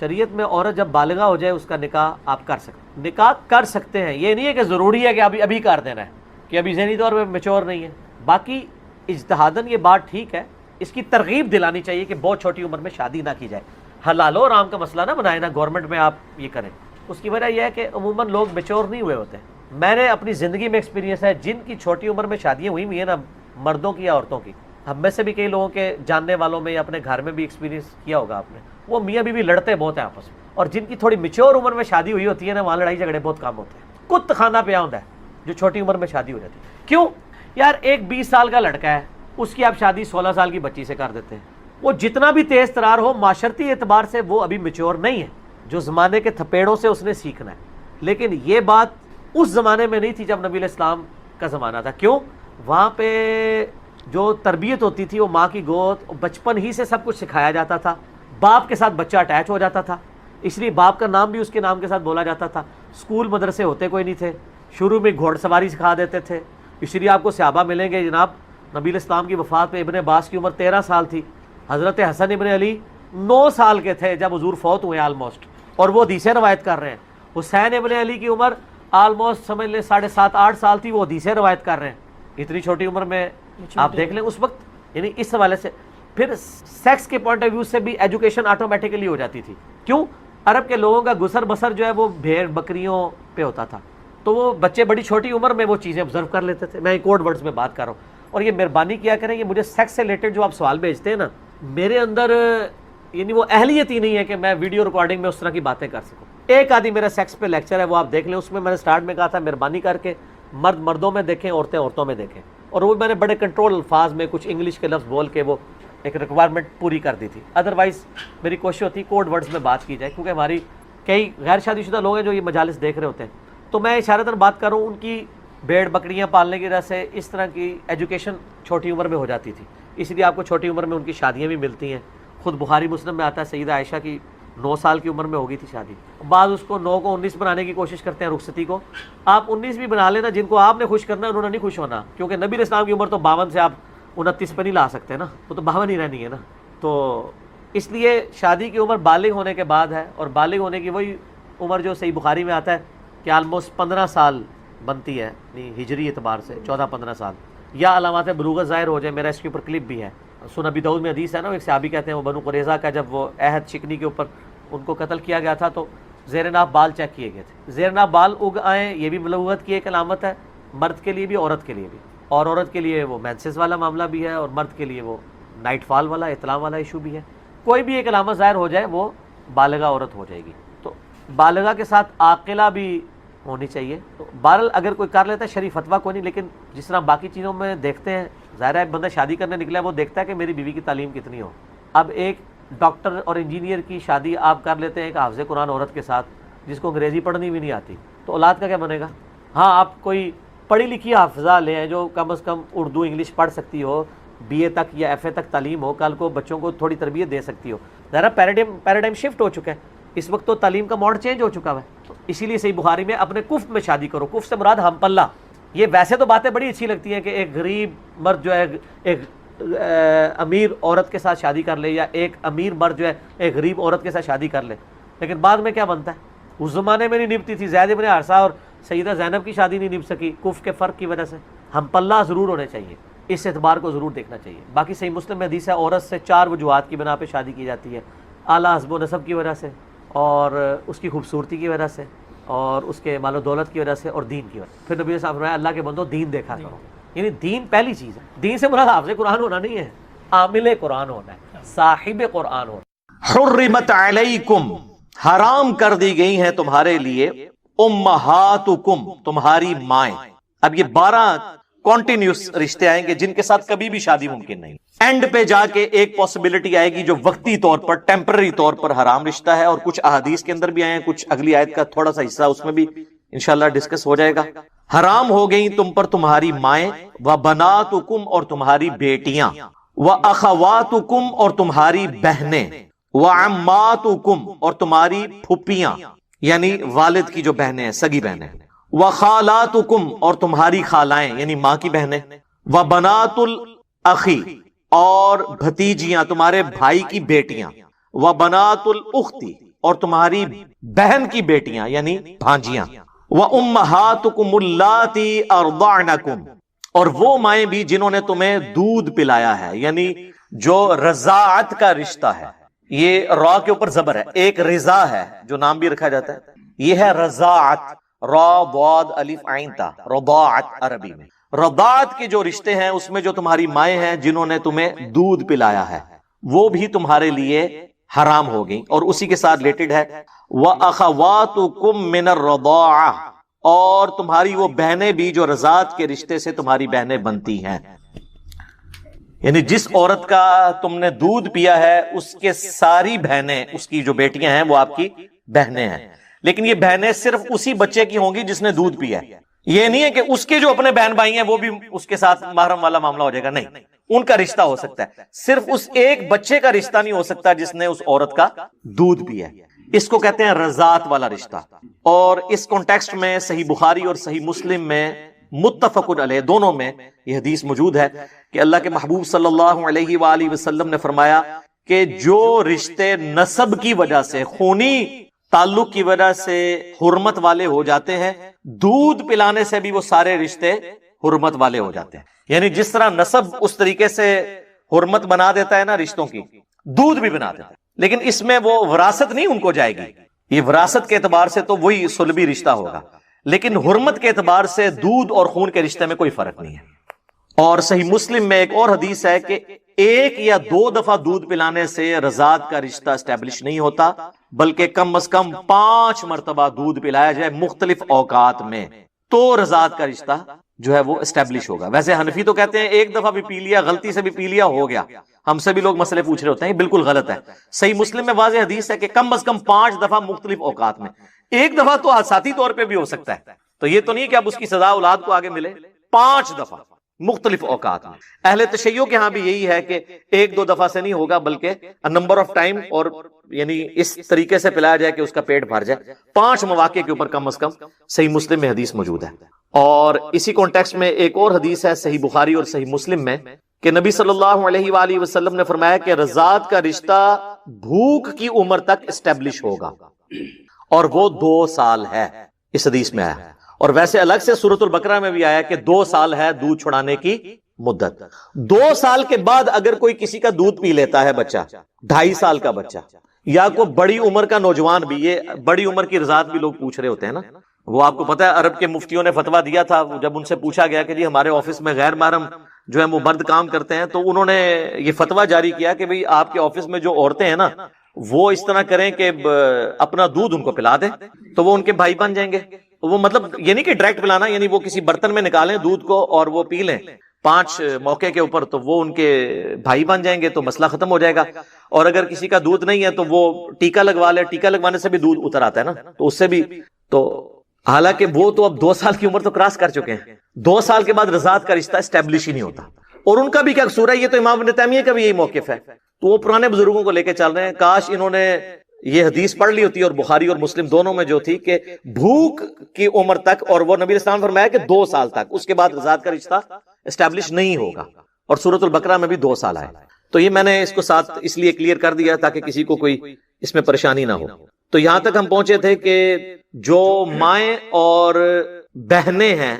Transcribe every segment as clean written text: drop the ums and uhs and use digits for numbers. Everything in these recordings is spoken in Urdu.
شریعت میں عورت جب بالغہ ہو جائے اس کا نکاح آپ کر سکتے ہیں، یہ نہیں ہے کہ ضروری ہے کہ ابھی کر دینا ہے، کہ ابھی ذہنی طور پہ میچور نہیں ہے۔ باقی اجتہاداً یہ بات ٹھیک ہے، اس کی ترغیب دلانی چاہیے کہ بہت چھوٹی عمر میں شادی نہ کی جائے، حلال و حرام کا مسئلہ نہ بنائے نا گورنمنٹ میں آپ یہ کریں۔ اس کی وجہ یہ ہے کہ عموماً لوگ میچور نہیں ہوئے ہوتے۔ میں نے اپنی زندگی میں ایکسپیرینس ہے، جن کی چھوٹی عمر میں شادیاں ہوئی ہیں نا، مردوں کی یا عورتوں کی، ہم میں سے بھی کئی لوگوں کے جاننے والوں میں یا اپنے گھر میں بھی ایکسپیرینس کیا ہوگا آپ نے، وہ میاں بیوی لڑتے بہت ہیں آپس میں، اور جن کی تھوڑی میچور عمر میں شادی ہوئی ہوتی ہے نا، وہاں لڑائی جھگڑے بہت کم ہوتے ہیں۔ کت خانہ پہ ہوتا ہے جو چھوٹی عمر میں شادی ہو جاتی ہے۔ کیوں یار؟ ایک 20 سال کا لڑکا ہے، اس کی آپ شادی 16 سال کی بچی سے کر دیتے ہیں۔ وہ جتنا بھی تیز ترار ہو، معاشرتی اعتبار سے وہ ابھی میچور نہیں ہے، جو زمانے کے تھپیڑوں سے اس نے سیکھنا ہے۔ لیکن یہ بات اس زمانے میں نہیں تھی جب نبی علیہ السلام کا زمانہ تھا۔ کیوں؟ وہاں پہ جو تربیت ہوتی تھی وہ ماں کی گود، بچپن ہی سے سب کچھ سکھایا جاتا تھا، باپ کے ساتھ بچہ اٹیچ ہو جاتا تھا، اس لیے باپ کا نام بھی اس کے نام کے ساتھ بولا جاتا تھا۔ اسکول مدرسے ہوتے کوئی نہیں تھے، شروع میں گھوڑ سواری سکھا دیتے تھے، اس لیے آپ کو صحابہ ملیں گے جناب، نبی علیہ السلام کی وفات پہ ابن عباس کی عمر 13 سال تھی، حضرت حسن ابن علی 9 سال کے تھے جب حضور فوت ہوئے آلموسٹ، اور وہ حدیثیں روایت کر رہے ہیں۔ حسین ابن علی کی عمر آلموسٹ سمجھ لیں 7.5-8 سال تھی، وہ حدیثیں روایت کر رہے ہیں۔ اتنی چھوٹی عمر میں آپ دیکھ لیں اس وقت، یعنی اس حوالے سے پھر سیکس کے پوائنٹ آف ویو سے بھی ایجوکیشن آٹومیٹیکلی ہو جاتی تھی۔ کیوں؟ عرب کے لوگوں کا گزر بسر جو ہے وہ بھیڑ بکریوں پہ ہوتا تھا، تو وہ بچے بڑی چھوٹی عمر میں وہ چیزیں آبزرو کر لیتے تھے۔ میں کوڈ ورڈز میں بات کر رہا ہوں، اور یہ مہربانی کیا کریں، یہ مجھے سیکس سے ریلیٹڈ جو آپ سوال بھیجتے ہیں نا، میرے اندر یعنی وہ اہلیت ہی نہیں ہے کہ میں ویڈیو ریکارڈنگ میں اس طرح کی باتیں کر سکوں۔ ایک آدھی میرا سیکس پہ لیکچر ہے، وہ آپ دیکھ لیں، اس میں میں نے سٹارٹ میں کہا تھا مہربانی کر کے مرد مردوں میں دیکھیں، عورتیں عورتوں میں دیکھیں، اور وہ میں نے بڑے کنٹرول الفاظ میں کچھ انگلش کے لفظ بول کے وہ ایک ریکوائرمنٹ پوری کر دی تھی۔ ادروائز میری کوشش ہوتی ہے کوڈ ورڈز میں بات کی جائے، کیونکہ ہماری کئی غیر شادی شدہ لوگ ہیں جو یہ مجالس دیکھ رہے ہوتے ہیں، تو میں اشارتاً بات کر رہا ہوں، ان کی بھیڑ بکریاں پالنے کی وجہ سے اس طرح کی ایجوکیشن چھوٹی عمر میں ہو جاتی تھی، اس لیے آپ کو چھوٹی عمر میں ان کی شادیاں بھی ملتی ہیں۔ خود بخاری مسلم میں آتا ہے سیدہ عائشہ کی 9 سال کی عمر میں ہو گئی تھی شادی، بعض اس کو 9 کو 19 بنانے کی کوشش کرتے ہیں رخصتی کو۔ آپ 19 بھی بنا لینا، جن کو آپ نے خوش کرنا ہے انہوں نے نہیں خوش ہونا، کیونکہ نبی علیہ السلام کی عمر تو 52 سے آپ 29 پہ نہیں لا سکتے نا، وہ تو 52 ہی رہنی ہے نا۔ تو اس لیے شادی کی عمر بالغ ہونے کے بعد ہے، اور بالغ ہونے کی وہی عمر جو صحیح بخاری میں آتا ہے کہ آلموسٹ 15 سال بنتی ہے، ہجری اعتبار سے 14-15 سال، یا علامات بلوغت ظاہر ہو جائے۔ میرا اس کے اوپر کلپ بھی ہے، سنن ابی داؤد میں حدیث ہے نا، ایک صحابی کہتے ہیں وہ بنو قریظہ کا جب وہ عہد شکنی کے اوپر ان کو قتل کیا گیا تھا، تو زیر ناف بال چیک کیے گئے تھے، زیر ناف بال اگ آئیں، یہ بھی بلوغت کی ایک علامت ہے، مرد کے لیے بھی عورت کے لیے بھی، اور عورت کے لیے وہ مینسز والا معاملہ بھی ہے، اور مرد کے لیے وہ نائٹ فال والا احتلام والا ایشو بھی ہے۔ کوئی بھی ایک علامت ظاہر ہو جائے وہ بالغہ عورت ہو جائے گی، تو بالغہ کے ساتھ عاقلہ بھی ہونی چاہیے۔ تو بہرحال اگر کوئی کر لیتا ہے شرعی فتویٰ کوئی نہیں، لیکن جس طرح باقی چیزوں میں دیکھتے ہیں، ظاہر ہے بندہ شادی کرنے نکلا ہے وہ دیکھتا ہے کہ میری بیوی کی تعلیم کتنی ہو۔ اب ایک ڈاکٹر اور انجینئر کی شادی آپ کر لیتے ہیں ایک حافظ قرآن عورت کے ساتھ جس کو انگریزی پڑھنی بھی نہیں آتی، تو اولاد کا کیا بنے گا؟ ہاں آپ کوئی پڑھی لکھی حافظہ لے ہیں جو کم از کم اردو انگلش پڑھ سکتی ہو، بی اے تک یا ایف اے تک تعلیم ہو، کل کو بچوں کو تھوڑی تربیت دے سکتی ہو۔ ذرا پیراڈائم شفٹ ہو چکا ہے، اس وقت تو تعلیم کا موڈ چینج ہو چکا ہے، تو اسی لیے صحیح بخاری میں اپنے کفر میں شادی کرو۔ کفر سے مراد ہم پلہ۔ یہ ویسے تو باتیں بڑی اچھی لگتی ہیں کہ ایک غریب مرد جو ہے ایک امیر عورت کے ساتھ شادی کر لے، یا ایک امیر مرد جو ہے ایک غریب عورت کے ساتھ شادی کر لے، لیکن بعد میں کیا بنتا ہے؟ اس زمانے میں نہیں نبھتی تھی، زید بن حارثہ اور سیدہ زینب کی شادی نہیں نبھ سکی کفر کے فرق کی وجہ سے۔ ہم پلہ ضرور ہونے چاہیے، اس اعتبار کو ضرور دیکھنا چاہیے۔ باقی صحیح مسلم میں حدیث ہے عورت سے 4 وجوہات کی بنا پہ شادی کی جاتی ہے، اعلیٰ حسب و نسب کی وجہ سے، اور اس کی خوبصورتی کی وجہ سے، اور اس کے مال و دولت کی وجہ سے، اور دین کی وجہ سے۔ پھر نبی صلی اللہ علیہ وسلم نے اللہ کے بندو دین دیکھا کرو، یعنی دین پہلی چیز ہے۔ دین سے مراد حافظ قرآن ہونا نہیں ہے، عامل قرآن ہونا ہے، صاحب قرآن ہونا۔ حرمت علیکم، حرام کر دی گئی ہیں تمہارے لیے، امہاتکم، تمہاری مائیں۔ اب یہ 12 کنٹینیوس رشتے آئیں گے جن کے ساتھ کبھی بھی شادی ممکن نہیں۔ اینڈ پہ جا کے ایک پاسبلٹی آئے گی جو وقتی طور پر، ٹیمپرری طور پر حرام رشتہ ہے، اور کچھ احادیث کے اندر بھی آئے ہیں، کچھ اگلی آیت کا تھوڑا سا حصہ اس میں بھی انشاءاللہ ڈسکس ہو جائے گا۔ حرام ہو گئی تم پر تمہاری مائیں، وبناتکم، اور تمہاری بیٹیاں، واخواتکم، اور تمہاری بہنیں، وعماتکم، اور تمہاری پھپھیاں، یعنی والد کی جو بہنیں ہیں، سگی بہنیں، وخالاتکم، اور تمہاری خالائیں یعنی ماں کی بہنیں، وبنات الاخی، اور بھتیجیاں تمہارے بھائی کی بیٹیاں، وبنات الاختی، اور تمہاری بہن کی بیٹیاں یعنی بھانجیاں، وَأُمَّهَاتُكُمُ اللَّاتِي أَرْضَعْنَكُمْ، اور وہ مائیں بھی جنہوں نے تمہیں دودھ پلایا ہے، یعنی جو رضاعت کا رشتہ ہے. یہ را کے اوپر زبر ہے، ایک رضا ہے جو نام بھی رکھا جاتا ہے، یہ ہے رضاعت، را ضاد الف عین تا، رضاعت عربی میں. رضاعت کے جو رشتے ہیں اس میں جو تمہاری مائیں ہیں جنہوں نے تمہیں دودھ پلایا ہے وہ بھی تمہارے لیے حرام ہو گئی. اور اسی کے ساتھ ریلیٹڈ ہے وَأَخَوَاتُكُم مِّنَ الرَّضَاعَةِ، اور تمہاری وہ بہنیں بھی جو رضاعت کے رشتے سے تمہاری بہنیں بنتی ہیں. یعنی جس عورت کا تم نے دودھ پیا ہے اس کے ساری بہنیں، اس کی جو بیٹیاں ہیں وہ آپ کی بہنیں ہیں، لیکن یہ بہنیں صرف اسی بچے کی ہوں گی جس نے دودھ پیا ہے. یہ نہیں ہے کہ اس کے جو اپنے بہن بھائی ہیں وہ بھی اس کے ساتھ محرم والا معاملہ ہو جائے گا، نہیں، ان کا رشتہ ہو سکتا ہے، صرف اس ایک بچے کا رشتہ نہیں ہو سکتا جس نے اس عورت کا دودھ پیا ہے. اس کو کہتے ہیں رضاعت والا رشتہ. اور اس کانٹیکسٹ میں صحیح بخاری اور صحیح مسلم میں متفق علیہ دونوں میں یہ حدیث موجود ہے کہ اللہ کے محبوب صلی اللہ علیہ وآلہ وسلم نے فرمایا کہ جو رشتے نسب کی وجہ سے، خونی تعلق کی وجہ سے حرمت والے ہو جاتے ہیں، دودھ پلانے سے بھی وہ سارے رشتے حرمت والے ہو جاتے ہیں. یعنی جس طرح نسب اس طریقے سے حرمت بنا دیتا ہے نا رشتوں کی، دودھ بھی بنا دیتا ہے، لیکن اس میں وہ وراثت نہیں ان کو جائے گی. یہ وراثت کے اعتبار سے تو وہی صلبی رشتہ ہوگا، لیکن حرمت کے اعتبار سے دودھ اور خون کے رشتے میں کوئی فرق نہیں ہے. اور صحیح مسلم میں ایک اور حدیث ہے کہ ایک یا دو دفعہ دودھ پلانے سے رضاعت کا رشتہ اسٹیبلش نہیں ہوتا، بلکہ کم از کم 5 مرتبہ دودھ پلایا جائے مختلف اوقات میں تو رضاعت کا رشتہ جو ہے وہ اسٹیبلش ہوگا. ویسے حنفی تو کہتے ہیں ایک دفعہ بھی پی لیا، غلطی سے بھی پی لیا، ہو گیا. ہم سے بھی لوگ مسئلے پوچھ رہے ہوتے ہیں، یہ بالکل غلط ہے. صحیح مسلم میں واضح حدیث ہے کہ کم از کم 5 دفعہ مختلف اوقات میں. ایک دفعہ تو ذاتی طور پہ بھی ہو سکتا ہے، تو یہ تو نہیں کہ اب اس کی سزا اولاد کو آگے ملے. 5 دفعہ مختلف اوقات میں. اہل تشیع کے ہاں بھی یہی ہے کہ 1-2 دفعہ سے نہیں ہوگا، بلکہ نمبر آف ٹائم، اور یعنی اس طریقے سے پلایا جائے کہ اس کا پیٹ بھر جائے. 5 مواقع کے اوپر کم از کم صحیح مسلم میں حدیث موجود ہے. اور اسی کانٹیکسٹ میں ایک اور حدیث ہے صحیح بخاری اور صحیح مسلم میں کہ نبی صلی اللہ علیہ وآلہ وسلم نے فرمایا کہ رضاعت کا رشتہ بھوک کی عمر تک اسٹیبلش ہوگا، اور وہ 2 سال ہے. اس حدیث میں آیا. اور ویسے الگ سے سورۃ البقرہ میں بھی آیا کہ 2 سال ہے دودھ چھڑانے کی مدت. 2 سال کے بعد اگر کوئی کسی کا دودھ پی لیتا ہے بچہ، 2.5 سال کا بچہ یا کوئی بڑی عمر کا نوجوان بھی، یہ بڑی عمر کی رضاعت بھی لوگ پوچھ رہے ہوتے ہیں نا. وہ آپ کو پتا ہے عرب کے مفتیوں نے فتویٰ دیا تھا جب ان سے پوچھا گیا کہ جی ہمارے آفس میں غیر محرم جو ہے وہ مرد کام کرتے ہیں، تو انہوں نے یہ فتویٰ جاری کیا کہ بھئی آپ کے آفس میں جو عورتیں ہیں نا وہ اس طرح کریں کہ اپنا دودھ ان کو پلا دیں تو وہ ان کے بھائی بن جائیں گے. وہ مطلب یہ نہیں کہ ڈائریکٹ پلانا، یعنی وہ کسی برتن میں نکالیں دودھ کو اور وہ پی لیں 5 موقع کے اوپر، تو وہ ان کے بھائی بن جائیں گے، تو مسئلہ ختم ہو جائے گا. اور اگر کسی کا دودھ نہیں ہے تو وہ ٹیکا لگوا لے، ٹیکا لگوانے سے بھی دودھ اتر آتا ہے نا، تو اس سے بھی. تو حالانکہ وہ تو اب 2 سال کی عمر تو کراس کر چکے ہیں، 2 سال کے بعد رضاعت کا رشتہ اسٹیبلش ہی نہیں ہوتا. اور ان کا بھی کیا قصور ہے؟ یہ تو امام ابن تیمیہ کا بھی یہی موقف ہے. تو وہ پرانے بزرگوں کو لے کے چل رہے ہیں. کاش انہوں نے یہ حدیث پڑھ لی ہوتی، اور بخاری اور مسلم دونوں میں جو تھی کہ بھوک کی عمر تک، اور وہ نبی اسلام فرمایا کہ 2 سال تک، اس کے بعد رضاعت کا رشتہ اسٹیبلش نہیں ہوگا. اور سورۃ البقرہ میں بھی 2 سال آئے. تو یہ میں نے اس کو ساتھ اس لیے کلیئر کر دیا تاکہ کسی کو کوئی اس میں پریشانی نہ ہو. تو یہاں تک ہم پہنچے تھے کہ جو مائیں اور بہنیں ہیں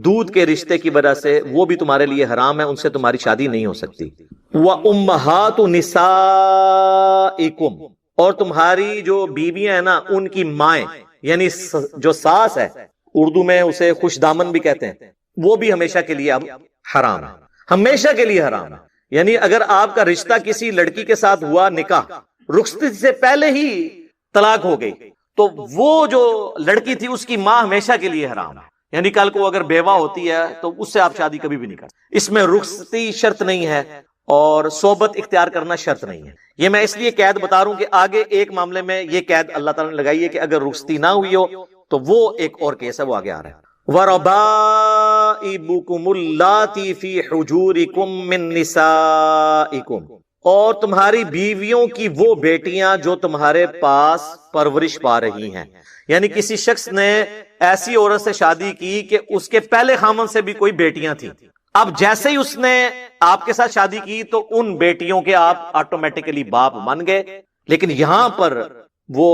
دودھ کے رشتے کی وجہ سے وہ بھی تمہارے لیے حرام ہے، ان سے تمہاری شادی نہیں ہو سکتی. وَأُمَّهَاتُ نِسَائِكُمْ، اور تمہاری جو بیویاں ہیں نا ان کی مائیں، یعنی جو ساس ہے، اردو میں اسے خوش دامن بھی کہتے ہیں، وہ بھی ہمیشہ کے لیے اب حرام ہے، ہمیشہ کے لیے حرام ہے. یعنی اگر آپ کا رشتہ کسی لڑکی کے ساتھ ہوا، نکاح رخصتی سے پہلے ہی طلاق ہو گئی، تو وہ جو لڑکی تھی اس کی ماں ہمیشہ کے لیے حرام ہے. یعنی کل کو اگر بیوہ ہوتی ہے تو اس سے آپ شادی کبھی بھی نہیں کر سکتے. اس میں رخصتی شرط نہیں ہے اور صحبت اختیار کرنا شرط نہیں ہے. یہ میں اس لیے قید بتا رہا ہوں کہ آگے ایک معاملے میں یہ قید اللہ تعالیٰ نے لگائی ہے کہ اگر رخصتی نہ ہوئی ہو تو وہ ایک اور کیس ہے، وہ آگے آ رہا ہے. وَرَبَائِبُكُمُ اللَّاتِي فِي حُجُورِكُم مِّن نِّسَائِكُمْ، اور تمہاری بیویوں کی وہ بیٹیاں جو تمہارے پاس پرورش پا رہی ہیں. یعنی کسی شخص نے ایسی عورت سے شادی کی کہ اس کے پہلے خامن سے بھی کوئی بیٹیاں تھیں، اب جیسے ہی اس نے آپ کے ساتھ شادی کی تو ان بیٹیوں کے آپ آٹومیٹکلی باپ بن گئے. لیکن یہاں پر وہ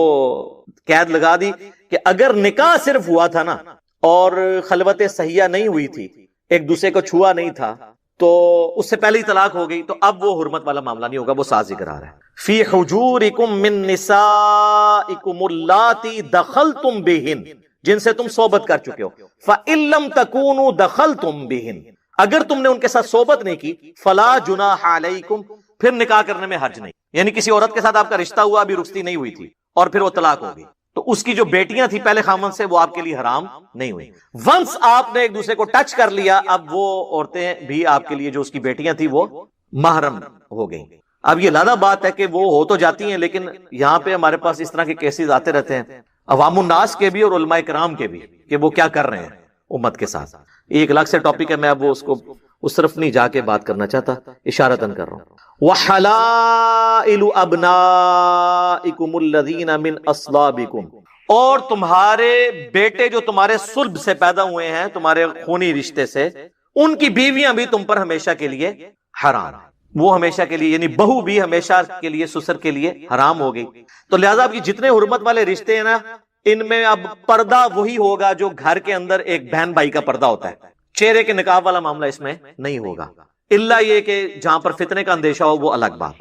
قید لگا دی کہ اگر نکاح صرف ہوا تھا نا اور خلوت صحیحہ نہیں ہوئی تھی، ایک دوسرے کو چھوا نہیں تھا، تو اس سے پہلے ہی طلاق ہو گئی، تو اب وہ حرمت والا معاملہ نہیں ہوگا، وہ ساز ذکر آ رہا ہے۔ فی حجورکم من نسائکم اللاتی دخلتم بہن، جن سے تم صحبت کر چکے ہو، فإن لم تکونوا دخلتم بہن، اگر تم نے ان کے ساتھ صحبت نہیں کی، فلا جناح علیکم، پھر نکاح کرنے میں حرج نہیں، یعنی کسی عورت کے ساتھ آپ کا رشتہ ہوا، ابھی رخصتی نہیں ہوئی تھی اور پھر وہ طلاق ہو گئی، تو اس کی جو بیٹیاں تھیں پہلے خامن سے، وہ آپ کے لیے حرام نہیں ہوئی۔ ونس آپ نے ایک دوسرے کو ٹچ کر لیا، اب وہ عورتیں بھی آپ کے لیے جو اس کی بیٹیاں تھیں وہ محرم ہو گئیں۔ اب یہ لادہ بات ہے کہ وہ ہو تو جاتی ہیں، لیکن یہاں پہ ہمارے پاس اس طرح کے کیسز آتے رہتے ہیں، عوام الناس کے بھی اور علماء کرام کے بھی، کہ وہ کیا کر رہے ہیں امت کے ساتھ۔ ایک الگ سے ٹاپک ہے، میں اب وہ اس کو اس طرف نہیں جا کے بات کرنا چاہتا، اشارتاً کر رہا ہوں۔ وَحَلَائِلُ أَبْنَائِكُمُ الَّذِينَ مِنْ أَصْلَابِكُمْ، اور تمہارے بیٹے جو تمہارے صلب سے پیدا ہوئے ہیں، تمہارے خونی رشتے سے، ان کی بیویاں بھی تم پر ہمیشہ کے لیے حرام، وہ ہمیشہ کے لیے، یعنی بہو بھی ہمیشہ کے لیے سسر کے لیے حرام ہو گئی۔ تو لہذا اب یہ جتنے حرمت والے رشتے ہیں نا، ان میں اب پردہ وہی ہوگا جو گھر کے اندر ایک بہن بھائی کا پردہ ہوتا ہے، چہرے کے نقاب والا معاملہ اس میں نہیں ہوگا، الا یہ کہ جہاں پر فتنے کا اندیشہ ہو، وہ الگ بات۔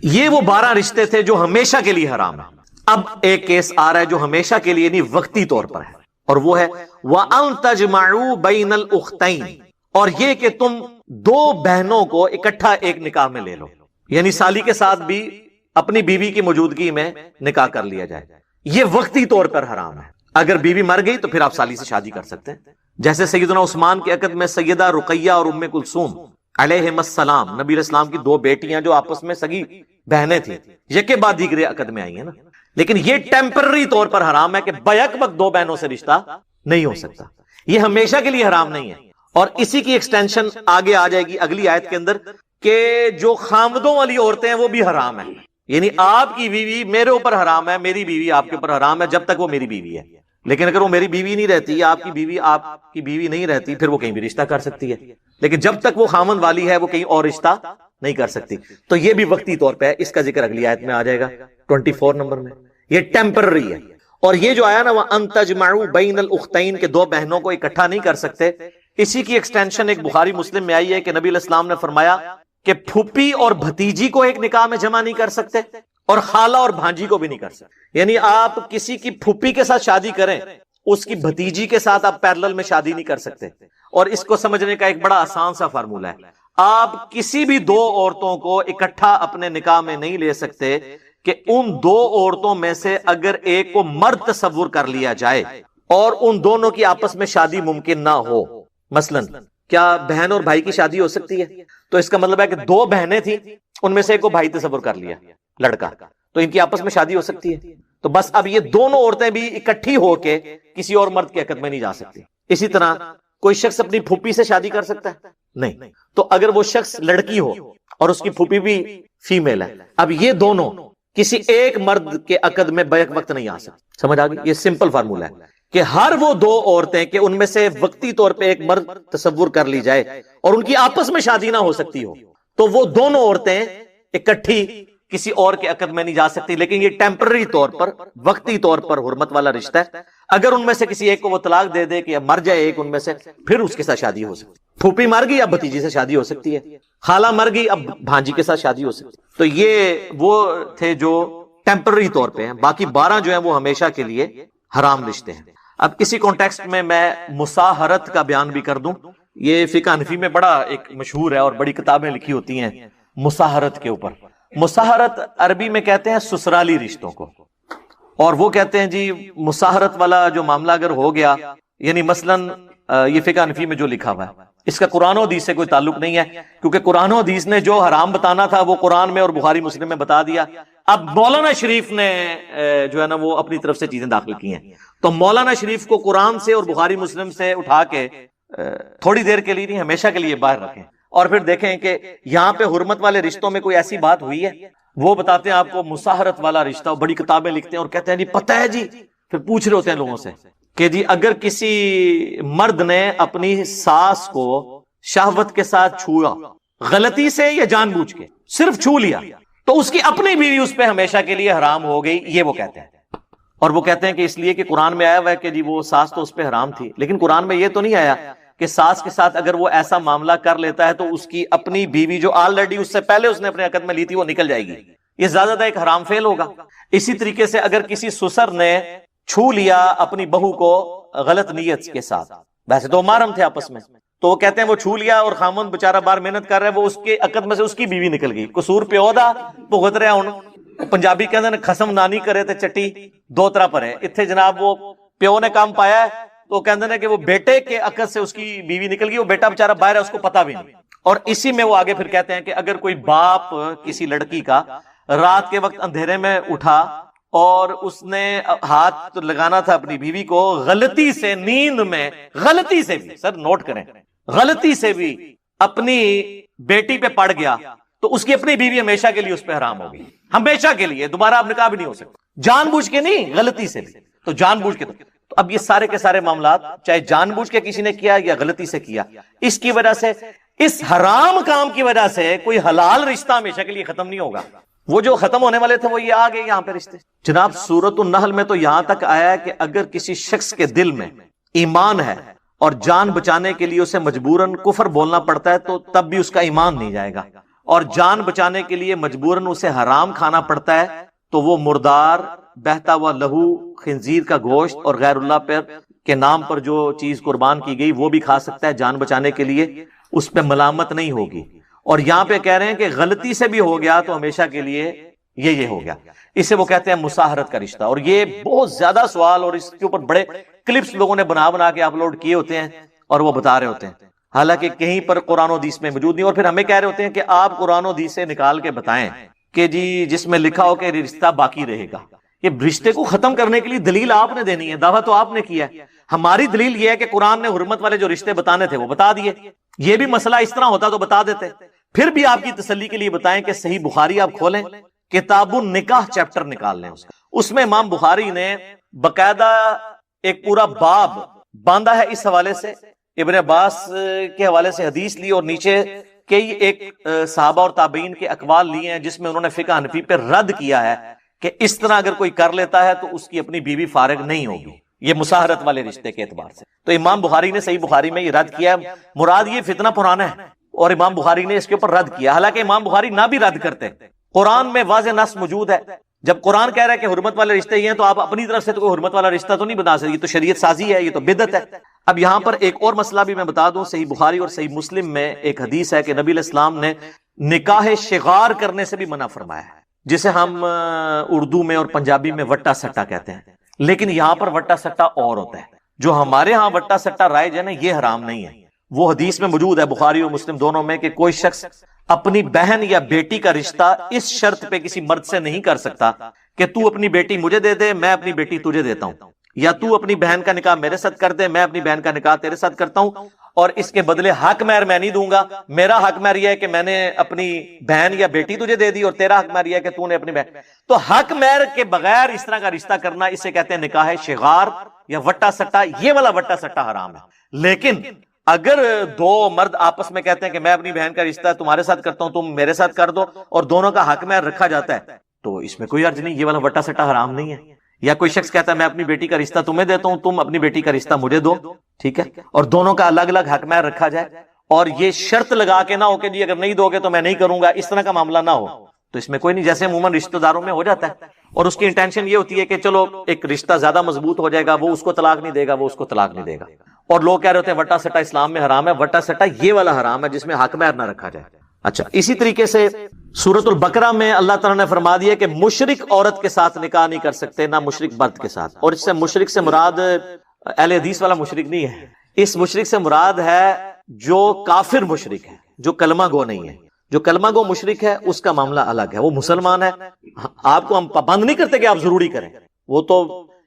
یہ وہ 12 رشتے تھے جو ہمیشہ کے لیے حرام ہیں۔ اب ایک کیس آ رہا ہے جو ہمیشہ کے لیے نہیں، وقتی طور پر ہے، اور وہ ہے وَأَن تَجْمَعُوا بَيْنَ الْأُخْتَيْنِ، اور یہ کہ تم 2 بہنوں کو اکٹھا ایک نکاح میں لے لو، یعنی سالی کے ساتھ بھی اپنی بیوی کی موجودگی میں نکاح کر لیا جائے، یہ وقتی طور پر حرام ہے۔ اگر بیوی مر گئی تو پھر آپ سالی سے شادی کر سکتے ہیں، جیسے سیدنا عثمان کے عقد میں سیدہ رقیہ اور ام کلثوم علیہم السلام، نبی علیہ السلام کی 2 بیٹیاں جو آپس میں سگی بہنیں تھیں، یکے بعد دیگرے عقد میں آئی ہیں نا، لیکن یہ ٹیمپرری طور پر حرام ہے کہ بیک وقت 2 بہنوں سے رشتہ نہیں ہو سکتا، یہ ہمیشہ کے لیے حرام نہیں ہے۔ اور اسی کی ایکسٹینشن آگے آ جائے گی اگلی آیت کے اندر کہ جو خامدوں والی عورتیں ہیں وہ بھی حرام ہیں، یعنی آپ کی بیوی میرے اوپر حرام ہے، میری بیوی آپ کے اوپر حرام ہے جب تک وہ میری بیوی ہے، لیکن اگر وہ میری بیوی نہیں رہتی، آپ کی بیوی نہیں رہتی، پھر وہ کہیں بھی رشتہ کر سکتی ہے، لیکن جب تک وہ خامن والی ہے وہ کہیں اور رشتہ نہیں کر سکتی۔ تو یہ بھی وقتی طور پہ ہے، اس کا ذکر اگلی آیت میں آ جائے گا 24 نمبر میں، یہ ٹیمپرری ہے۔ اور یہ جو آیا نا وَأَن تَجْمَعُوا بَيْنَ الْأُخْتَيْن کہ 2 بہنوں کو اکٹھا نہیں کر سکتے، اسی کی ایکسٹینشن ایک بخاری مسلم میں آئی ہے کہ نبی علیہ السلام نے فرمایا کہ پھوپھی اور بھتیجی کو ایک نکاح میں جمع نہیں کر سکتے، اور خالہ اور بھانجی کو بھی نہیں کر سکتے، یعنی آپ کسی کی پھوپھی کے ساتھ شادی کریں، اس کی بھتیجی کے ساتھ آپ پیرلل میں شادی نہیں کر سکتے۔ اور اس کو سمجھنے کا ایک بڑا آسان سا فارمولہ ہے، آپ کسی بھی 2 عورتوں کو اکٹھا اپنے نکاح میں نہیں لے سکتے کہ ان 2 عورتوں میں سے اگر ایک کو مرد تصور کر لیا جائے اور ان دونوں کی آپس میں شادی ممکن نہ ہو۔ مثلا کیا بہن اور بھائی کی شادی ہو سکتی ہے؟ تو اس کا مطلب ہے کہ 2 بہنیں تھیں، ان میں سے ایک کو بھائی تصور کر لیا لڑکا، تو ان کی آپس میں شادی ہو سکتی ہے۔ تو بس اب یہ دونوں عورتیں بھی اکٹھی ہو کے کسی اور مرد کے عقد میں نہیں جا سکتی۔ اسی طرح کوئی شخص اپنی پھوپھی سے شادی کر سکتا ہے؟ نہیں۔ تو اگر وہ شخص لڑکی ہو اور اس کی پھوپھی بھی فیمیل ہے، اب یہ دونوں کسی ایک مرد کے عقد میں بیک وقت نہیں آ سکتے۔ سمجھ آ گئی؟ یہ سمپل فارمولہ ہے کہ ہر وہ 2 عورتیں کہ ان میں سے وقتی طور پہ ایک مرد تصور کر لی جائے اور ان کی آپس میں شادی نہ ہو سکتی ہو، تو وہ دونوں عورتیں اکٹھی کسی اور کے عقد میں نہیں جا سکتی، لیکن یہ ٹیمپرری طور پر، وقتی طور پر حرمت والا رشتہ ہے۔ اگر ان میں سے کسی ایک کو وہ طلاق دے دے کہ یا مر جائے ایک ان میں سے، پھر اس کے ساتھ شادی ہو سکتی۔ پھوپھی مر گئی، اب بھتیجی سے شادی ہو سکتی ہے، خالہ مر گئی، اب بھانجی کے ساتھ شادی ہو سکتی۔ تو یہ وہ تھے جو ٹیمپرری طور پہ ہیں، باقی 12 جو ہیں وہ ہمیشہ کے لیے حرام رشتے ہیں۔ اب اسی کانٹیکسٹ میں مساہرت کا بیان بھی کر دوں۔ یہ فقہ حنفی میں بڑا ایک مشہور ہے اور بڑی کتابیں لکھی ہوتی ہیں مساہرت کے اوپر۔ مساہرت عربی میں کہتے ہیں سسرالی رشتوں کو، اور وہ کہتے ہیں جی مساہرت والا جو معاملہ اگر ہو گیا، یعنی مثلاً یہ فقہ حنفی میں جو لکھا ہوا ہے اس کا قرآن و حدیث سے کوئی تعلق نہیں ہے، کیونکہ قرآن و حدیث نے جو حرام بتانا تھا وہ قرآن میں اور بخاری مسلم میں بتا دیا۔ اب مولانا شریف نے جو ہے نا وہ اپنی طرف سے چیزیں داخل کی ہیں، تو مولانا شریف کو قرآن سے اور بخاری مسلم سے اٹھا کے تھوڑی دیر کے لیے نہیں، ہمیشہ کے لیے باہر رکھیں، اور پھر دیکھیں کہ یہاں پہ حرمت والے رشتوں میں کوئی ایسی بات ہوئی ہے، وہ بتاتے ہیں آپ کو مساہرت والا رشتہ، بڑی کتابیں لکھتے ہیں اور کہتے ہیں جی پتہ ہے جی، پھر پوچھ رہے ہوتے ہیں لوگوں سے کہ جی اگر کسی مرد نے اپنی ساس کو شہوت کے ساتھ چھوا، غلطی سے یا جان بوجھ کے، صرف چھو لیا، تو اس کی اپنی بیوی اس پہ ہمیشہ کے لیے حرام ہو گئی، یہ وہ کہتے ہیں. اور وہ کہتے ہیں کہ اس لیے کہ قرآن میں آیا ہوا ہے کہ جی وہ ساس تو اس پہ حرام تھی، لیکن قرآن میں یہ تو نہیں آیا کہ ساس کے ساتھ اگر وہ ایسا معاملہ کر لیتا ہے تو اس کی اپنی بیوی جو آلریڈی اس سے پہلے اس نے اپنے عقد میں لی تھی وہ نکل جائے گی. یہ زیادہ ایک حرام فعل ہوگا. اسی طریقے سے اگر کسی سسر نے چھو لیا اپنی بہو کو غلط نیت کے ساتھ، ویسے تو محرم تھے آپس میں، تو وہ کہتے ہیں وہ چھو لیا اور خامن بیچارہ باہر محنت کر رہا ہے، وہ اس کے عقد میں سے اس کی بیوی نکل گئی. قصور پیو دا بھگت رہا ہوں. پنجابی کہتے ہیں خسم نانی کرے تے چٹی دو طرح پر ہے. اتنے جناب وہ پیو نے کام پایا ہے تو کہتے ہیں کہ وہ بیٹے کے عقد سے اس کی بیوی نکل گئی، وہ بیٹا بیچارہ باہر ہے، اس کو پتا بھی نہیں. اور اسی میں وہ آگے پھر کہتے ہیں کہ اگر کوئی باپ کسی لڑکی کا رات کے وقت اندھیرے میں اٹھا اور اس نے ہاتھ لگانا تھا اپنی بیوی کو، غلطی سے نیند میں، غلطی سے بھی، سر نوٹ کریں، غلطی سے بھی اپنی بیٹی پہ پڑ گیا تو اس کی اپنی بیوی ہمیشہ کے لیے اس پہ حرام ہوگی، ہمیشہ کے لیے، دوبارہ اب نکاح بھی نہیں ہو سکتا. جان بوجھ کے نہیں، غلطی سے بھی. تو جان بوجھ کے تو اب یہ سارے کے سارے معاملات چاہے جان بوجھ کے کسی نے کیا یا غلطی سے کیا، اس کی وجہ سے، اس حرام کام کی وجہ سے کوئی حلال رشتہ ہمیشہ کے لیے ختم نہیں ہوگا. وہ جو ختم ہونے والے تھے وہ یہ آ گئے یہاں پہ رشتے. جناب سورۃ النحل میں تو یہاں تک آیا ہے کہ اگر کسی شخص کے دل میں ایمان ہے اور جان بچانے کے لیے اسے مجبوراً کفر بولنا پڑتا ہے تو تب بھی اس کا ایمان نہیں جائے گا، اور جان بچانے کے لیے مجبوراً اسے حرام کھانا پڑتا ہے تو وہ مردار، بہتا ہوا لہو، خنزیر کا گوشت اور غیر اللہ پر کے نام پر جو چیز قربان کی گئی وہ بھی کھا سکتا ہے جان بچانے کے لیے، اس پہ ملامت نہیں ہوگی. اور یہاں پہ کہہ رہے ہیں کہ غلطی سے بھی ہو گیا تو ہمیشہ کے لیے یہ ہو گیا. اسے وہ کہتے ہیں مساہرت کا رشتہ. اور یہ بہت زیادہ سوال اور اس کے اوپر بڑے کلپس لوگوں نے بنا کے اپلوڈ کیے ہوتے ہیں اور وہ بتا رہے ہوتے ہیں، حالانکہ کہیں پر قرآن و حدیث میں موجود نہیں. اور پھر ہمیں کہہ رہے ہوتے ہیں کہ آپ قرآن و حدیث سے نکال کے بتائیں کہ جی جس میں لکھا ہو کہ رشتہ باقی رہے گا. یہ رشتے کو ختم کرنے کے لیے دلیل آپ نے دینی ہے، دعویٰ تو آپ نے کیا ہے. ہماری دلیل یہ ہے کہ قرآن نے حرمت والے جو رشتے بتانے تھے وہ بتا دیے. یہ بھی مسئلہ اس طرح ہوتا تو بتا دیتے. پھر بھی آپ کی تسلی کے لیے بتائیں کہ صحیح بخاری آپ کھولیں، کتاب النکاح چیپٹر نکال لیں. اس میں امام بخاری نے باقاعدہ ایک پورا باب باندھا ہے اس حوالے سے، ابن عباس کے حوالے سے حدیث لی اور نیچے کئی ایک صحابہ اور تابعین کے اقوال لیے ہیں جس میں انہوں نے فقہ حنفی پہ رد کیا ہے کہ اس طرح اگر کوئی کر لیتا ہے تو اس کی اپنی بیوی فارغ نہیں ہوگی، یہ مساہرت والے رشتے کے اعتبار سے. تو امام بخاری نے صحیح بخاری میں یہ رد کیا ہے. مراد یہ فتنہ پرانا ہے اور امام بخاری نے اس کے اوپر رد کیا، حالانکہ امام بخاری نہ بھی رد کرتے، قرآن میں واضح نص موجود ہے. جب قرآن کہہ رہا ہے کہ حرمت والے رشتے یہ ہیں تو آپ اپنی طرف سے تو کوئی حرمت والا رشتہ تو نہیں بنا سکتے، یہ تو شریعت سازی ہے، یہ تو بدعت ہے. اب یہاں پر ایک اور مسئلہ بھی میں بتا دوں، صحیح بخاری اور صحیح مسلم میں ایک حدیث ہے کہ نبی علیہ السلام نے نکاح شغار کرنے سے بھی منع فرمایا ہے، جسے ہم اردو میں اور پنجابی میں وٹا سٹا کہتے ہیں. لیکن یہاں پر وٹا سٹا اور ہوتا ہے، جو ہمارے ہاں وٹا سٹا رائج ہے نا، یہ حرام نہیں ہے. وہ حدیث میں موجود ہے بخاری اور مسلم دونوں میں کہ کوئی شخص اپنی بہن یا بیٹی کا رشتہ اس شرط پہ کسی مرد سے نہیں کر سکتا کہ تو اپنی بیٹی مجھے دے دے، میں اپنی بیٹی تجھے دیتا ہوں، یا تو اپنی بہن کا نکاح میرے ساتھ کر دے، میں اپنی بہن کا نکاح تیرے ساتھ کرتا ہوں، اور اس کے بدلے حق مہر میں نہیں دوں گا. میرا حق مہر یہ ہے کہ میں نے اپنی بہن یا بیٹی تجھے دے دی، اور تیرا حق مہر یہ ہے کہ تو نے اپنی بہن. تو حق مہر کے بغیر اس طرح کا رشتہ کرنا، اسے کہتے ہیں نکاح شغار یا وٹا سٹا. یہ والا وٹا سٹا حرام ہے. لیکن اگر دو مرد آپس میں کہتے ہیں کہ میں اپنی بہن کا رشتہ تمہارے ساتھ کرتا ہوں، تم میرے ساتھ کر دو، اور دونوں کا حق مہر رکھا جاتا ہے، تو اس میں کوئی حرج نہیں، یہ والا وٹا سٹا حرام نہیں ہے. یا کوئی شخص کہتا ہے میں اپنی بیٹی کا رشتہ تمہیں دیتا ہوں، تم اپنی بیٹی کا رشتہ مجھے دو، ٹھیک ہے، اور دونوں کا الگ الگ حق مہر رکھا جائے، اور یہ شرط لگا کے نہ ہو کہ جی اگر نہیں دو گے تو میں نہیں کروں گا، اس طرح کا معاملہ نہ ہو، تو اس میں کوئی نہیں. جیسے عموماً رشتہ داروں میں ہو جاتا ہے، اور اس کی انٹینشن یہ ہوتی ہے کہ چلو ایک رشتہ زیادہ مضبوط ہو جائے گا، وہ اس کو طلاق نہیں دے گا، وہ اس کو طلاق نہیں دے گا. اور لوگ کہہ رہے ہوتے ہیں وٹا سٹا اسلام میں حرام ہے. وٹا سٹا یہ والا حرام ہے جس میں حق مہر نہ رکھا جائے. اچھا، اسی طریقے سے سورۃ البقرہ میں اللہ تعالیٰ نے فرما دیا کہ مشرک عورت کے ساتھ نکاح نہیں کر سکتے، نہ مشرک مرد کے ساتھ. اور اس سے مشرک سے مراد اہل حدیث والا مشرک نہیں ہے، اس مشرک سے مراد ہے جو کافر مشرک ہے، جو کلمہ گو نہیں ہے. جو کلمہ گو مشرک ہے اس کا معاملہ الگ ہے، وہ مسلمان ہے. آپ کو ہم پابند نہیں کرتے کہ آپ ضروری کریں، وہ تو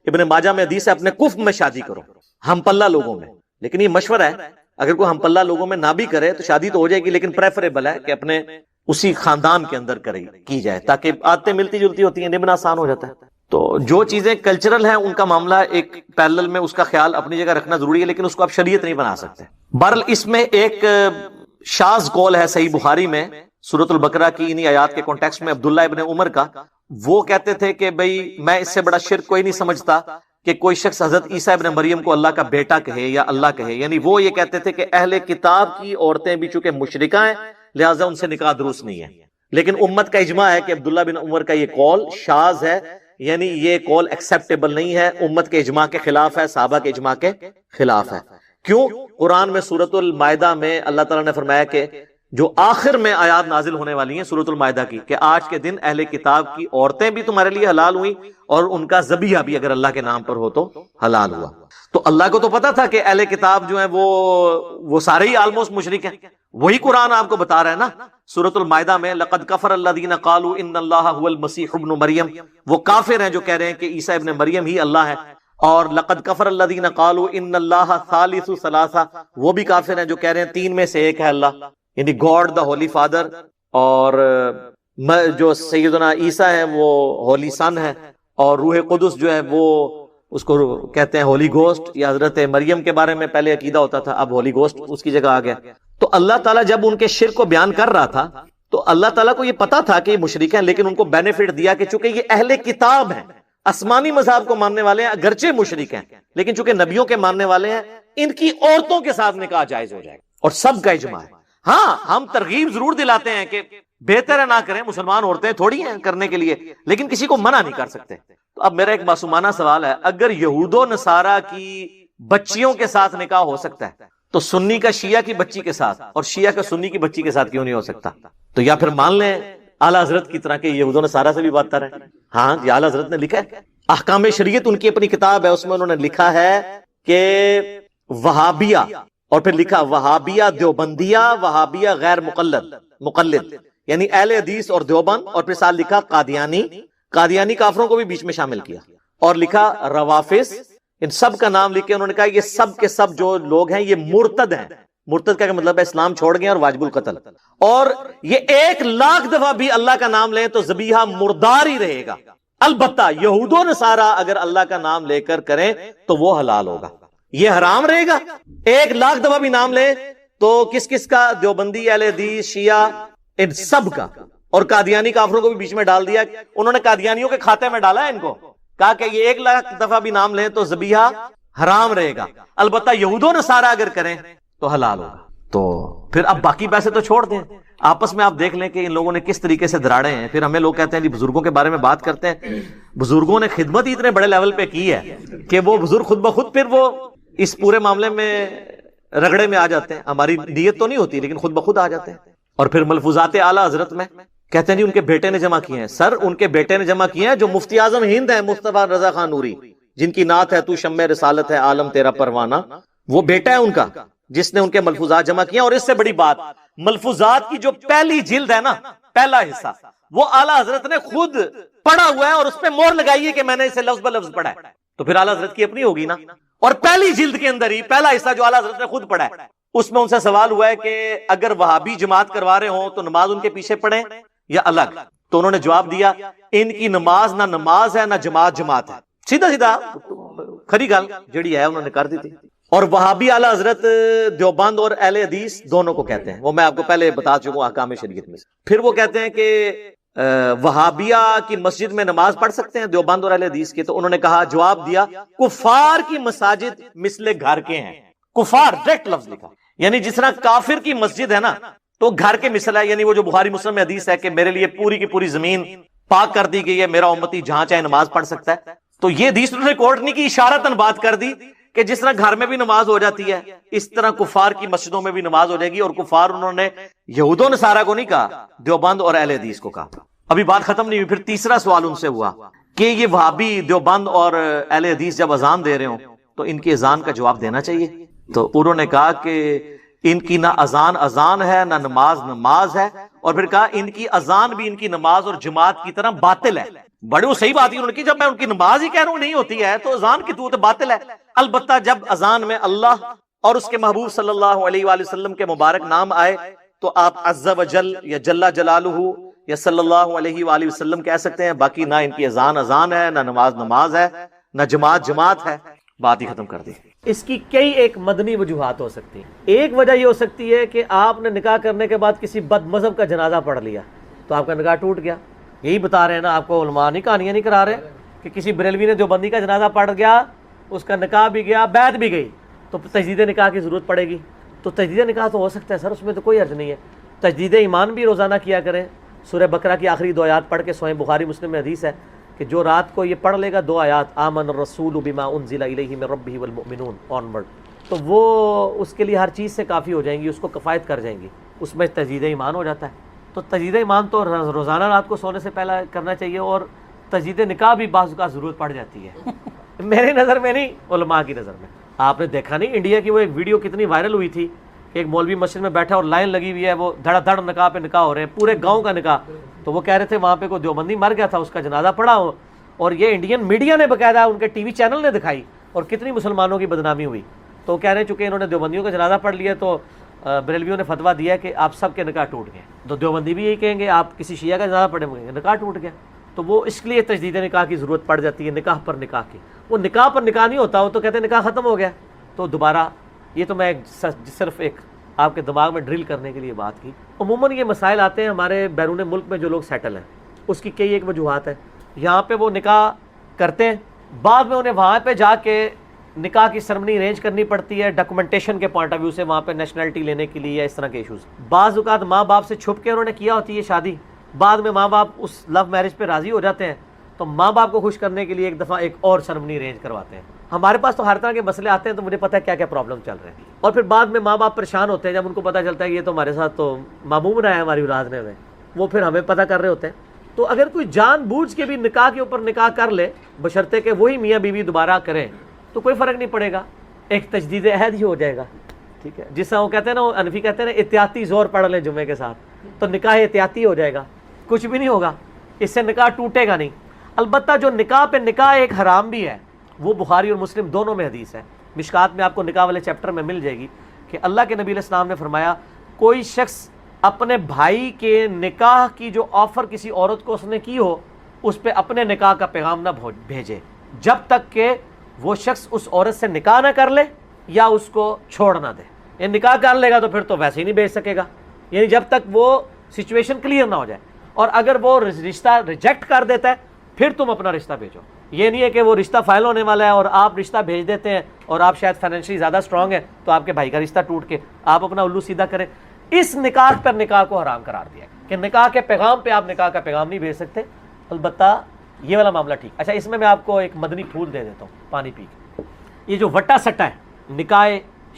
ابن ماجہ میں حدیث ہے اپنے کفر میں شادی کرو، ہم پلہ لوگوں میں. لیکن یہ مشورہ ہے، اگر کوئی ہم پلہ لوگوں میں نہ بھی کرے تو شادی تو ہو جائے گی، لیکن پریفریبل ہے کہ اپنے اسی خاندان کے اندر کی جائے، تاکہ عادتیں ملتی جلتی ہوتی ہیں، نبھنا آسان ہو جاتا ہے. تو جو چیزیں کلچرل ہیں ان کا معاملہ ایک پیرلل میں اس کا خیال اپنی جگہ رکھنا ضروری ہے، لیکن اس کو آپ شریعت نہیں بنا سکتے. بہرحال اس میں ایک شاذ قول ہے صحیح بخاری میں سورۃ البقرہ کی انہی آیات کے کانٹیکسٹ میں عبداللہ ابن عمر کا، وہ کہتے تھے کہ بھئی میں اس سے بڑا شرک کوئی نہیں سمجھتا کہ کوئی شخص حضرت عیسیٰ ابن مریم کو اللہ کا بیٹا کہے یا اللہ کہے. یعنی وہ یہ کہتے تھے کہ اہل کتاب کی عورتیں بھی چونکہ مشرکہ ہیں لہٰذا ان سے نکاح درست نہیں ہے. لیکن امت کا اجماع ہے کہ عبداللہ بن عمر کا یہ قول شاذ ہے، یعنی یہ قول ایکسیپٹیبل نہیں ہے، امت کے اجماع کے خلاف ہے، صحابہ کے اجماع کے خلاف ہے. کیوں؟ قرآن میں سورۃ المائدہ میں اللہ تعالیٰ نے فرمایا کہ جو آخر میں آیات نازل ہونے والی ہیں سورۃ المائدہ کی، کہ آج کے دن اہل کتاب کی عورتیں بھی تمہارے لیے حلال ہوئیں اور ان کا ذبیحہ بھی اگر اللہ کے نام پر ہو تو حلال ہوا. تو اللہ کو تو پتا تھا کہ اہل کتاب جو ہیں وہ سارے ہی آلموسٹ مشرک ہیں. وہی قرآن آپ کو بتا رہا ہے نا سورۃ المائدہ میں، لقد کفر الذین قالوا ان اللہ هو المسیح ابن مریم، وہ کافر ہیں جو کہہ رہے ہیں کہ عیسیٰ ابن مریم ہی اللہ ہے. اور لقد کفر الذین قالوا ان اللہ ثالث ثلاثہ، وہ بھی کافر ہیں جو کہہ رہے ہیں تین میں سے ایک ہے اللہ، یعنی گاڈ دا ہولی فادر، اور جو سیدنا عیسیٰ ہے وہ ہولی سن ہے، اور روح قدس جو ہے وہ اس کو کہتے ہیں ہولی گوسٹ. یا حضرت مریم کے بارے میں پہلے عقیدہ ہوتا تھا، اب ہولی گوسٹ اس کی جگہ آ گیا. تو اللہ تعالیٰ جب ان کے شرک کو بیان کر رہا تھا تو اللہ تعالیٰ کو یہ پتا تھا کہ یہ مشرک ہیں، لیکن ان کو بینیفٹ دیا کہ چونکہ یہ اہل کتاب ہیں، آسمانی مذہب کو ماننے والے ہیں، اگرچہ مشرک ہیں لیکن چونکہ نبیوں کے ماننے والے ہیں، ان کی عورتوں کے ساتھ نکاح جائز ہو جائے گا. اور سب کا اجماع ہے. ہاں ہم ترغیب ضرور دلاتے ہیں کہ بہتر ہے نہ کریں، مسلمان عورتیں تھوڑی ہیں کرنے کے لیے، لیکن کسی کو منع نہیں کر سکتے. تو اب میرا ایک معصومانہ سوال ہے، اگر یہود و نصارہ کی بچیوں کے ساتھ نکاح ہو سکتا ہے تو سنی کا شیعہ کی بچی کے ساتھ اور شیعہ کا سنی کی بچی کے ساتھ کیوں نہیں ہو سکتا؟ تو یا پھر مان لیں اعلیٰ حضرت کی طرح کہ یہود و نصارہ سے بھی بدتر ہے. ہاں یہ اعلیٰ حضرت نے لکھا ہے، احکام شریعت ان کی اپنی کتاب ہے، اس میں انہوں نے لکھا ہے کہ وہابیہ، اور پھر لکھا وہابیہ دیوبندیہ، وہابیہ غیر مقلد یعنی اہل حدیث اور دیوبند، اور پھر ساتھ لکھا قادیانی کافروں کو بھی بیچ میں شامل کیا، اور لکھا روافظ. ان سب کا نام لکھ کے انہوں نے کہا یہ سب کے سب جو لوگ ہیں یہ مرتد ہیں. مرتد کا مطلب ہے اسلام چھوڑ گئے اور واجب القتل. اور یہ 1,00,000 دفعہ بھی اللہ کا نام لیں تو ذبیحہ مردار ہی رہے گا. البتہ یہود و نصارہ اگر اللہ کا نام لے کر کریں تو وہ حلال ہوگا، یہ حرام رہے گا. 1,00,000 دفعہ بھی نام لیں تو کس کا؟ دیوبندی، اہل حدیث، شیعہ، ان سب کا. اور قادیانی کافروں کو بھی بیچ میں ڈال دیا. انہوں نے قادیانیوں کے کھاتے میں ڈالا ہے ان کو، کہا کہ یہ 1,00,000 دفعہ بھی نام لیں تو ذبیحہ حرام رہے گا، البتہ یہود و نصارہ اگر کریں تو حلال ہوگا. تو پھر اب باقی پیسے تو چھوڑ دیں. آپس میں آپ دیکھ لیں کہ ان لوگوں نے کس طریقے سے دراڑے ہیں. پھر ہمیں لوگ کہتے ہیں جی بزرگوں کے بارے میں بات کرتے ہیں، بزرگوں نے خدمت ہی اتنے بڑے لیول پہ کی ہے کہ وہ بزرگ خود بخود پھر وہ اس پورے معاملے میں رگڑے میں آ جاتے ہیں. ہماری نیت تو نہیں ہوتی لیکن خود بخود آ جاتے ہیں. اور پھر ملفوظات اعلیٰ حضرت میں کہتے ہیں جی ان کے بیٹے نے جمع کیے ہیں. سر ان کے بیٹے نے جمع کیے ہیں جو مفتی اعظم ہند ہیں، مصطفیٰ رضا خان نوری، جن کی نعت ہے تو شمع رسالت ہے عالم تیرا پروانہ. وہ بیٹا ہے ان کا جس نے ان کے ملفوظات جمع کیے ہیں. اور اس سے بڑی بات، ملفوظات کی جو پہلی جلد ہے نا، پہلا حصہ، وہ اعلیٰ حضرت نے خود پڑھا ہوا ہے اور اس پہ مہر لگائی ہے کہ میں نے اسے لفظ بلفظ پڑھا ہے. تو پھر اعلیٰ حضرت کی اپنی ہوگی نا. اور پہلی جلد کے اندر ہی پہلا حصہ جو اعلیٰ حضرت نے خود پڑھا ہے، اس میں ان سے سوال ہوا ہے کہ اگر وہابی جماعت کروا رہے ہوں تو نماز ان کے پیچھے پڑھیں یا الگ؟ تو انہوں نے جواب دیا ان کی نماز نہ نماز ہے نہ جماعت ہے. سیدھا کھری گل جڑی ہے انہوں نے کر دی تھی. اور وہابی اعلیٰ حضرت دیوبند اور اہل حدیث دونوں کو کہتے ہیں، وہ میں آپ کو پہلے بتا چکا ہوں احکام شریعت میں. پھر وہ کہتے ہیں کہ وہابیہ کی مسجد میں نماز پڑھ سکتے ہیں دیوبند اور اہل حدیث کی. تو انہوں نے کہا، جواب دیا کفار کی مساجد مثل گھر کے ہیں. کفار ڈائریکٹ لفظ لکھا، یعنی جس طرح کافر کی مسجد ہے نا تو گھر کے مثل ہے. یعنی وہ جو بخاری مسلم میں حدیث ہے کہ میرے لیے پوری کی پوری زمین پاک کر دی گئی ہے، میرا امتی جہاں چاہے نماز پڑھ سکتا ہے. تو یہ حدیث انہوں نے کوٹ نہیں کی، اشارتاً بات کر دی کہ جس طرح گھر میں بھی نماز ہو جاتی ہے اس طرح کفار کی مسجدوں میں بھی نماز ہو جائے گی. اور کفار انہوں نے یہود و نصارہ کو نہیں کہا، دیوبند اور اہل حدیث کو کہا. ابھی بات ختم نہیں ہوئی. پھر تیسرا سوال ان سے ہوا کہ یہ وہابی دیوبند اور اہل حدیث جب اذان دے رہے ہوں تو ان کی اذان کا جواب دینا چاہیے. تو انہوں نے کہا کہ ان کی نہ اذان ہے نہ نماز ہے. اور پھر کہا ان کی اذان بھی ان کی نماز اور جماعت کی طرح باطل ہے. بڑے وہ صحیح بات ہی انہوں نے کی، جب میں ان کی نماز ہی کہہ رہا ہوں نہیں ہوتی ہے تو اذان کی تو باطل ہے. البتہ جب اذان میں اللہ اور اس کے محبوب صلی اللہ علیہ وآلہ وسلم کے مبارک نام آئے تو آپ عز و جل یا جل جلالہ یا صلی اللہ علیہ وآلہ وسلم کہہ سکتے ہیں. باقی نہ ان کی اذان ہے، نہ نماز ہے، نہ جماعت ہے. بات ہی ختم کر دی. اس کی کئی ایک مدنی وجوہات ہو سکتی ہیں. ایک وجہ یہ ہو سکتی ہے کہ آپ نے نکاح کرنے کے بعد کسی بد مذہب کا جنازہ پڑھ لیا تو آپ کا نکاح ٹوٹ گیا. یہی بتا رہے ہیں نا آپ کو علماء، نہیں کہانیاں نہیں کرا رہے کہ کسی بریلوی نے دیوبندی کا جنازہ پڑھ گیا، اس کا نکاح بھی گیا، بیعت بھی گئی، تو تجدید نکاح کی ضرورت پڑے گی. تو تجدید نکاح تو ہو سکتا ہے سر، اس میں تو کوئی حرج نہیں ہے. تجدید ایمان بھی روزانہ کیا کریں. سورہ بقرہ کی آخری 2 آیات پڑھ کے سوئیں. بخاری مسلم میں حدیث ہے کہ جو رات کو یہ پڑھ لے گا 2 آیات، آمن الرسول بما انزل الیہ من ربہ والمؤمنون آنورڈ، تو وہ اس کے لیے ہر چیز سے کافی ہو جائیں گی، اس کو کفایت کر جائیں گی. اس میں تجدید ایمان ہو جاتا ہے. تو تجدید ایمان تو روزانہ رات کو سونے سے پہلے کرنا چاہیے. اور تجدید نکاح بھی بعض اوقات ضرورت پڑ جاتی ہے. میری نظر میں نہیں، علماء کی نظر میں. آپ نے دیکھا نہیں انڈیا کی وہ ایک ویڈیو کتنی وائرل ہوئی تھی کہ ایک مولوی مسجد میں بیٹھا اور لائن لگی ہوئی ہے، وہ دھڑا دھڑ نکاح پہ نکاح ہو رہے ہیں، پورے گاؤں کا نکاح. تو وہ کہہ رہے تھے وہاں پہ کوئی دیوبندی مر گیا تھا، اس کا جنازہ پڑا ہو، اور یہ انڈین میڈیا نے باقاعدہ ان کے ٹی وی چینل نے دکھائی، اور کتنی مسلمانوں کی بدنامی ہوئی. تو کہہ رہے ہیں چونکہ انہوں نے دیوبندیوں کا جنازہ پڑھ لیا تو بریلویوں نے فتویٰ دیا کہ آپ سب کے نکاح ٹوٹ گئے. تو دیوبندی بھی یہی کہیں گے آپ کسی شیعہ کا جنازہ پڑھیں گے نکاح ٹوٹ گیا. تو وہ اس لیے تجدید نکاح کی ضرورت پڑ جاتی ہے، نکاح پر نکاح کی. وہ نکاح پر نکاح نہیں ہوتا، وہ تو کہتے ہیں نکاح ختم ہو گیا تو دوبارہ. یہ تو میں صرف ایک آپ کے دماغ میں ڈرل کرنے کے لیے بات کی. عموماً یہ مسائل آتے ہیں ہمارے بیرون ملک میں جو لوگ سیٹل ہیں، اس کی کئی ایک وجوہات ہیں. یہاں پہ وہ نکاح کرتے ہیں، بعد میں انہیں وہاں پہ جا کے نکاح کی سرمنی ارینج کرنی پڑتی ہے ڈاکومنٹیشن کے پوائنٹ آف ویو سے، وہاں پہ نیشنلٹی لینے کے لیے یا اس طرح کے ایشوز. بعض اوقات ماں باپ سے چھپ کے انہوں نے کیا ہوتی ہے شادی، بعد میں ماں باپ اس لو میرج پہ راضی ہو جاتے ہیں تو ماں باپ کو خوش کرنے کے لیے ایک دفعہ ایک اور سرمنی ارینج کرواتے ہیں. ہمارے پاس تو ہر طرح کے مسئلے آتے ہیں تو مجھے پتہ ہے کیا کیا پرابلم چل رہے ہیں. اور پھر بعد میں ماں باپ پریشان ہوتے ہیں جب ان کو پتہ چلتا ہے یہ تو ہمارے ساتھ تو معموم رہا ہے ہماری اولاد نے، وہ پھر ہمیں پتہ کر رہے ہوتے ہیں. تو اگر کوئی جان بوجھ کے بھی نکاح کے اوپر نکاح کر لے، بشرطے کہ وہی میاں بیوی دوبارہ کریں، تو کوئی فرق نہیں پڑے گا، ایک تجدید عہد ہی ہو جائے گا. ٹھیک ہے، جس طرح وہ کہتے ہیں نا، وہ انفی کہتے ہیں نا احتیاطی زور پڑھ لیں جمعے کے ساتھ، تو نکاح احتیاطی ہو جائے گا، کچھ بھی نہیں ہوگا، اس سے نکاح ٹوٹے گا نہیں. البتہ جو نکاح پہ نکاح ایک حرام بھی ہے، وہ بخاری اور مسلم دونوں میں حدیث ہے. مشکات میں آپ کو نکاح والے چیپٹر میں مل جائے گی کہ اللہ کے نبی علیہ السلام نے فرمایا کوئی شخص اپنے بھائی کے نکاح کی جو آفر کسی عورت کو اس نے کی ہو، اس پہ اپنے نکاح کا پیغام نہ بھیجے جب تک کہ وہ شخص اس عورت سے نکاح نہ کر لے یا اس کو چھوڑ نہ دے. یہ نکاح کر لے گا تو پھر تو ویسے ہی نہیں بھیج سکے گا، یعنی جب تک وہ سچویشن کلیئر نہ ہو جائے. اور اگر وہ رشتہ ریجیکٹ کر دیتا ہے پھر تم اپنا رشتہ بھیجو. یہ نہیں ہے کہ وہ رشتہ فائل ہونے والا ہے اور آپ رشتہ بھیج دیتے ہیں اور آپ شاید فائنینشلی زیادہ اسٹرانگ ہے تو آپ کے بھائی کا رشتہ ٹوٹ کے آپ اپنا الو سیدھا کریں. اس نکاح پر نکاح کو حرام قرار دیا کہ نکاح کے پیغام پہ آپ نکاح کا پیغام نہیں بھیج سکتے. البتہ یہ والا معاملہ ٹھیک. اچھا، اس میں آپ کو ایک مدنی پھول دے دیتا ہوں پانی پی کے. یہ جو وٹا سٹا ہے نکاح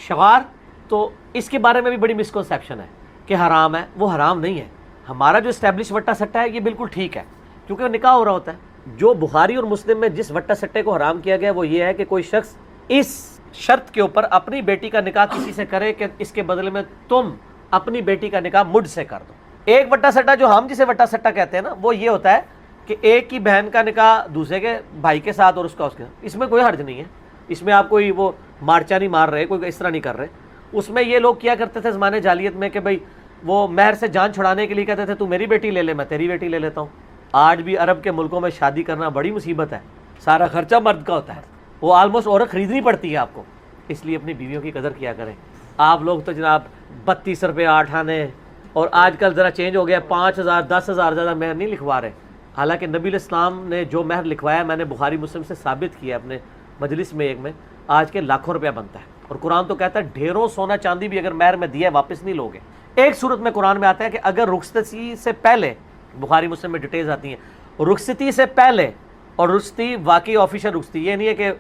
شغار، تو اس کے بارے میں بھی بڑی مسکنسیپشن ہے کہ حرام ہے. وہ حرام نہیں ہے. ہمارا جو اسٹیبلش وٹا سٹا ہے یہ بالکل ٹھیک ہے کیونکہ وہ نکاح ہو رہا ہوتا ہے. جو بخاری اور مسلم میں جس وٹا سٹے کو حرام کیا گیا وہ یہ ہے کہ کوئی شخص اس شرط کے اوپر اپنی بیٹی کا نکاح کسی سے کرے کہ اس کے بدلے میں تم اپنی بیٹی کا نکاح مجھ سے کر دو. ایک وٹا سٹا جو ہم جسے وٹا سٹا کہتے ہیں نا، وہ یہ ہوتا ہے کہ ایک کی بہن کا نکاح دوسرے کے بھائی کے ساتھ اور اس کا اس کے ساتھ. اس میں کوئی حرج نہیں ہے، اس میں آپ کوئی وہ مارچا نہیں مار رہے، کوئی اس طرح نہیں کر رہے. اس میں یہ لوگ کیا کرتے تھے زمانے جاہلیت میں کہ بھائی وہ مہر سے جان چھڑانے کے لیے کہتے تھے تو میری بیٹی لے لے، میں تیری بیٹی لے لیتا ہوں. آج بھی عرب کے ملکوں میں شادی کرنا بڑی مصیبت ہے، سارا خرچہ مرد کا ہوتا ہے، وہ آلموسٹ عورت خریدنی پڑتی ہے آپ کو. اس لیے اپنی بیویوں کی قدر کیا کریں. آپ لوگ تو جناب 32 روپے 8 آنے، اور آج کل ذرا چینج ہو گیا، 5000 10,000 زیادہ مہر نہیں لکھوا رہے. حالانکہ نبی علیہ السلام نے جو مہر لکھوایا میں نے بخاری مسلم سے ثابت کیا اپنے مجلس میں ایک میں، آج کے لاکھوں روپیہ بنتا ہے. اور قرآن تو کہتا ہے ڈھیروں سونا چاندی بھی اگر مہر میں دیا ہے واپس نہیں لوگے. ایک صورت میں قرآن میں آتا ہے کہ اگر رخصتی سے پہلے، بخاری مسلم میں ڈیٹیلز آتی ہیں، رخصتی سے پہلے، اور رخصتی واقعی آفیشیل رخصتی، یہ نہیں ہے کہ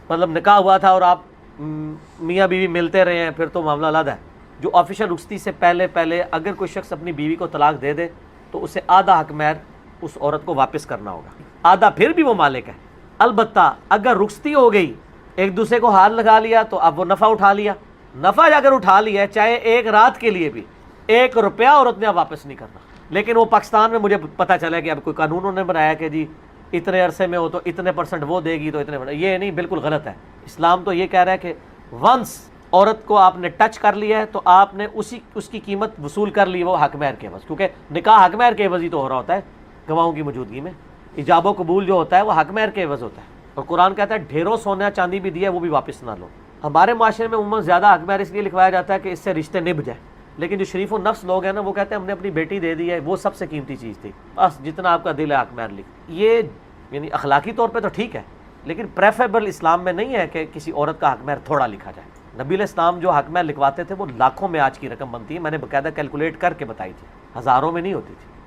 مطلب نکاح ہوا تھا اور آپ میاں بیوی ملتے رہے ہیں پھر تو معاملہ علیحدہ ہے. جو آفیشیل رخصتی سے پہلے اگر کوئی شخص اپنی بیوی کو طلاق دے دے تو اسے آدھا حق مہر اس عورت کو واپس کرنا ہوگا، آدھا پھر بھی وہ مالک ہے. البتہ اگر رخصتی ہو گئی، ایک دوسرے کو ہاتھ لگا لیا تو اب وہ نفع اٹھا لیا. نفع اگر اٹھا لیا ہے چاہے ایک رات کے لیے بھی، 1 روپیہ عورت نے اب واپس نہیں کرنا. لیکن وہ پاکستان میں مجھے پتہ چلا کہ اب کوئی قانون انہوں نے بنایا کہ جی اتنے عرصے میں ہو تو اتنے % وہ دے گی تو اتنے. یہ نہیں، بالکل غلط ہے. اسلام تو یہ کہہ رہا ہے کہ ونس عورت کو آپ نے ٹچ کر لیا ہے تو آپ نے اس کی قیمت وصول کر لی، وہ حق مہر کے عوض. کیونکہ نکاح حق مہر کے عوض ہی تو ہو رہا ہوتا ہے گواہوں کی موجودگی میں. ایجاب و قبول جو ہوتا ہے وہ حق مہر کے عوض ہوتا ہے. اور قرآن کہتا ہے ڈھیروں سونا چاندی بھی دیا وہ بھی واپس نہ لو. ہمارے معاشرے میں عموماً زیادہ حق مہر اس لیے لکھوایا جاتا ہے کہ اس سے رشتے نبھ جائیں، لیکن جو شریف و نفس لوگ ہیں نا وہ کہتے ہیں ہم نے اپنی بیٹی دے دی ہے، وہ سب سے قیمتی چیز تھی، بس جتنا آپ کا دل ہے حق مہر لکھ. یہ یعنی اخلاقی طور پہ تو ٹھیک ہے، لیکن پریفریبل اسلام میں نہیں ہے کہ کسی عورت کا حق مہر تھوڑا لکھا جائے. نبی علیہ السلام جو حق مہر لکھواتے تھے وہ لاکھوں میں آج کی رقم بنتی ہے، میں نے باقاعدہ کیلکولیٹ کر کے بتائی تھی، ہزاروں میں نہیں ہوتی تھی.